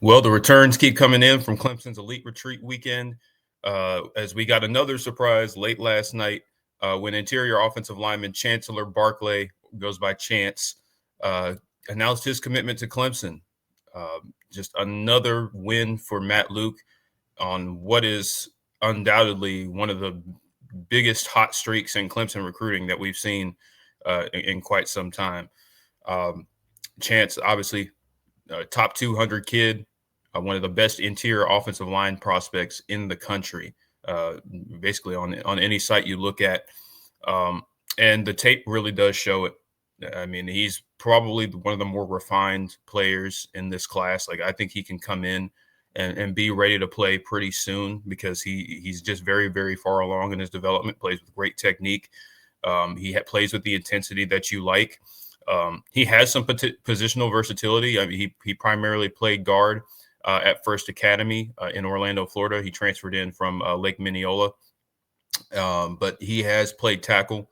Well, the returns keep coming in from Clemson's Elite Retreat weekend, as we got another surprise late last night when interior offensive lineman Chancellor Barclay, goes by Chance, uh, announced his commitment to Clemson. Just another win for Matt Luke on what is undoubtedly one of the biggest hot streaks in Clemson recruiting that we've seen in quite some time. Um, Chance, obviously, top 200 kid, one of the best interior offensive line prospects in the country, uh, basically on any site you look at. Um, and the tape really does show it. I mean, he's probably one of the more refined players in this class. Like, I think he can come in and be ready to play pretty soon because he's just very, very far along in his development, plays with great technique. Plays with the intensity that you like. He has some positional versatility. I mean, he primarily played guard at First Academy in Orlando, Florida. He transferred in from Lake Mineola, but he has played tackle.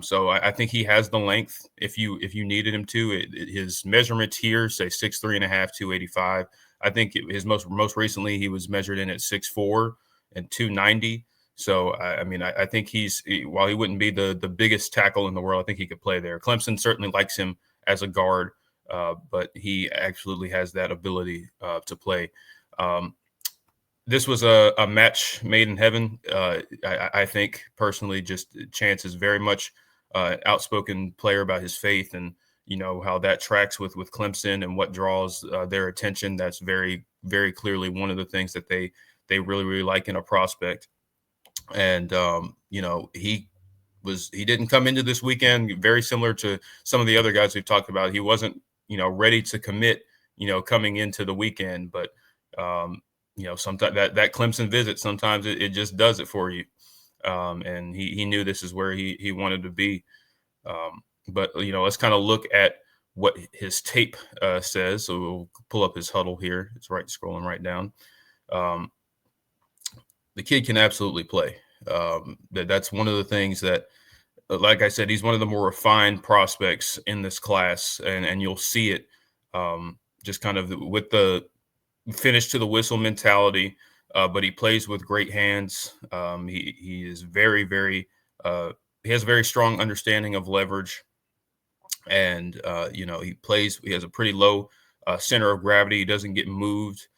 So I think he has the length if you needed him to. His measurements here say 6'3" and a half, 285. I think his most recently he was measured in at 6'4" and 290. So I mean I think while he wouldn't be the biggest tackle in the world, I think he could play there. Clemson certainly likes him as a guard, but he absolutely has that ability to play. Um, this was a match made in heaven. I think personally, just Chance is very much outspoken player about his faith, and you know how that tracks with Clemson and what draws their attention. That's very very clearly one of the things that they really really like in a prospect. And you know he didn't come into this weekend very similar to some of the other guys we've talked about. He wasn't ready to commit coming into the weekend, but um, sometimes that Clemson visit, sometimes it just does it for you. And he knew this is where he wanted to be. But let's kind of look at what his tape says. So we'll pull up his huddle here. It's scrolling right down. Um, the kid can absolutely play. That's one of the things that, like I said, he's one of the more refined prospects in this class, and you'll see it just kind of with the finish to the whistle mentality. But he plays with great hands. He is very very he has a very strong understanding of leverage, and he has a pretty low center of gravity. He doesn't get moved.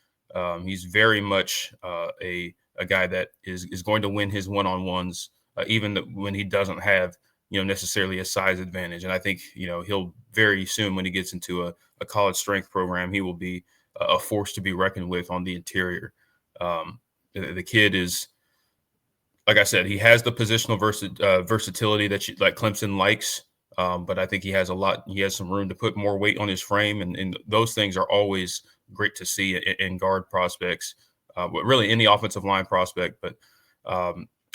He's very much a guy that is going to win his one-on-ones, even when he doesn't have necessarily a size advantage. And I think he'll very soon, when he gets into a college strength program, he will be a force to be reckoned with on the interior. The kid is, like I said, he has the positional versatility that Clemson likes. But I think he has some room to put more weight on his frame, and those things are always great to see in guard prospects, but really any offensive line prospect. But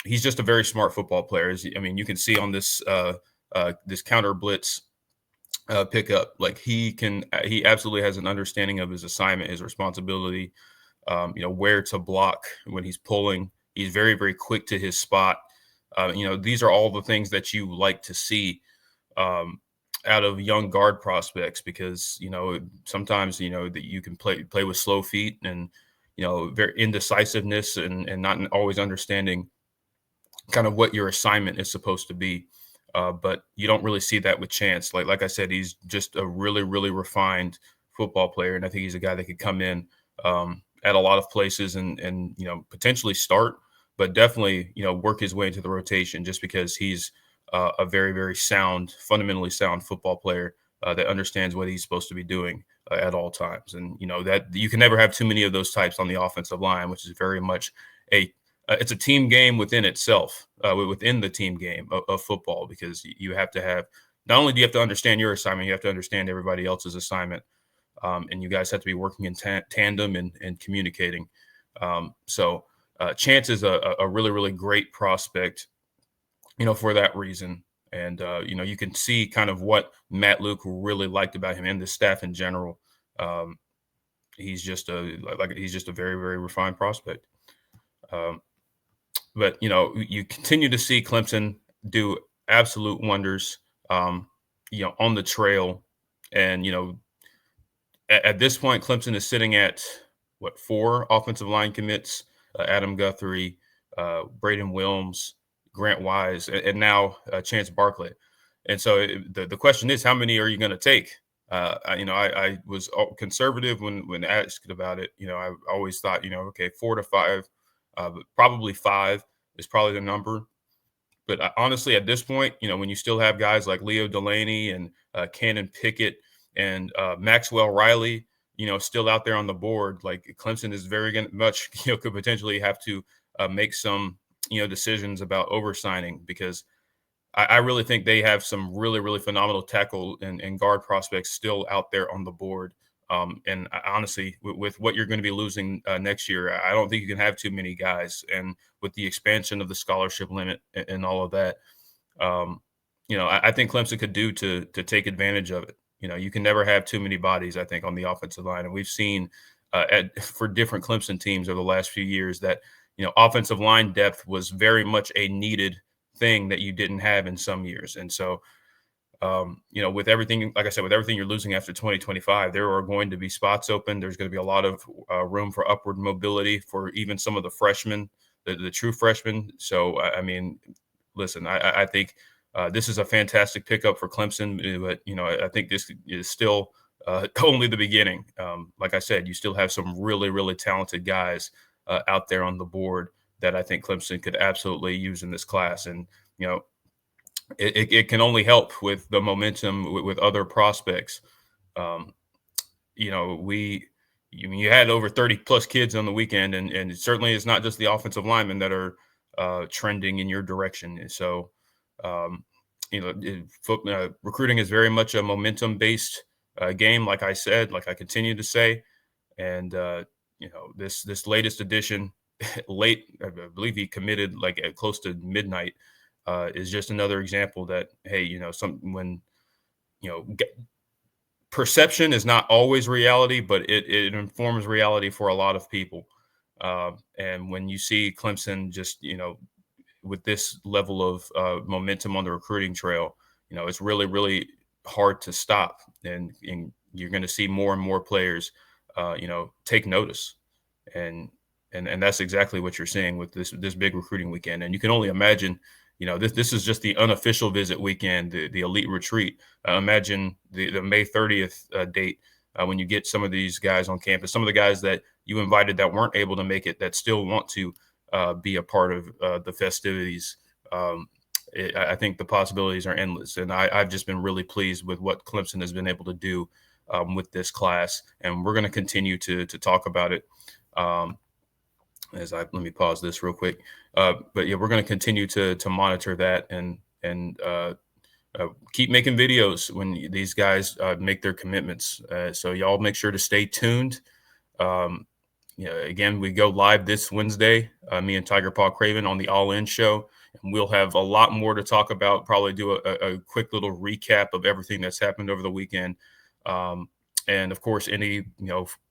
he's just a very smart football player. I mean, you can see on this this counter blitz pickup, like he absolutely has an understanding of his assignment, his responsibility, where to block when he's pulling. He's very, very quick to his spot. These are all the things that you like to see out of young guard prospects, because sometimes that you can play with slow feet and very indecisiveness and not always understanding kind of what your assignment is supposed to be. But you don't really see that with Chance. Like I said, he's just a really really refined football player, and I think he's a guy that could come in at a lot of places and potentially start, but definitely work his way into the rotation, just because he's a very, very sound, fundamentally sound football player that understands what he's supposed to be doing at all times. And, that you can never have too many of those types on the offensive line, which is very much it's a team game within itself, within the team game of football, because you have to have, not only do you have to understand your assignment, you have to understand everybody else's assignment. And you guys have to be working in tandem and communicating. So Chance is a really, really great prospect, for that reason. And, you can see kind of what Matt Luke really liked about him and the staff in general. He's just a very, very refined prospect. But, you continue to see Clemson do absolute wonders, on the trail. And, at this point, Clemson is sitting at what, four offensive line commits: Adam Guthrie, Braden Wilms, Grant Wise, and now Chance Barclay. And so the question is, how many are you going to take? I was conservative when asked about it. I always thought, okay, 4 to 5, but probably 5 is probably the number. But honestly, at this point, when you still have guys like Leo Delaney and Cannon Pickett and Maxwell Riley, still out there on the board, like Clemson is very much, could potentially have to make some, decisions about oversigning, because I really think they have some really, really phenomenal tackle and guard prospects still out there on the board. And honestly, with what you're going to be losing next year, I don't think you can have too many guys. And with the expansion of the scholarship limit and all of that, um, I think Clemson could do to take advantage of it. You can never have too many bodies, I think, on the offensive line. And we've seen for different Clemson teams over the last few years that, offensive line depth was very much a needed thing that you didn't have in some years. And so, with everything, like I said, with everything you're losing after 2025, there are going to be spots open. There's going to be a lot of room for upward mobility for even some of the freshmen, the true freshmen. So, I mean, listen, I think this is a fantastic pickup for Clemson, but I think this is still only the beginning. Like I said, you still have some really, really talented guys out there on the board that I think Clemson could absolutely use in this class. And, it can only help with the momentum with other prospects. Um, you had over 30 plus kids on the weekend, and certainly it's not just the offensive linemen that are trending in your direction. And so, um, recruiting is very much a momentum based game, like I said, like I continue to say. And, this latest edition, late, I believe he committed like at close to midnight, is just another example that, hey, when, perception is not always reality, but it informs reality for a lot of people. And when you see Clemson just, with this level of momentum on the recruiting trail, it's really, really hard to stop. And you're going to see more and more players, take notice. And that's exactly what you're seeing with this big recruiting weekend. And you can only imagine, this is just the unofficial visit weekend, the elite retreat. Imagine the May 30th date, when you get some of these guys on campus, some of the guys that you invited that weren't able to make it, that still want to be a part of the festivities. I think the possibilities are endless, and I've just been really pleased with what Clemson has been able to do with this class, and we're going to continue to talk about it. Let me pause this real quick. But yeah, we're going to continue to monitor that and keep making videos when these guys make their commitments. So y'all make sure to stay tuned. Um, again, we go live this Wednesday, me and Tiger Paw Craven on the All In Show. And we'll have a lot more to talk about, probably do a quick little recap of everything that's happened over the weekend. And of course, any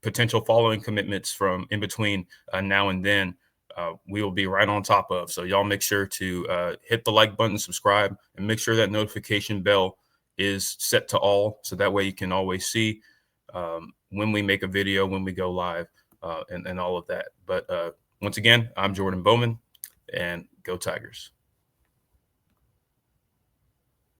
potential following commitments from in between now and then, we will be right on top of. So y'all make sure to hit the like button, subscribe, and make sure that notification bell is set to all, so that way you can always see when we make a video, when we go live, and all of that. But once again, I'm Jordan Bowman, and go Tigers.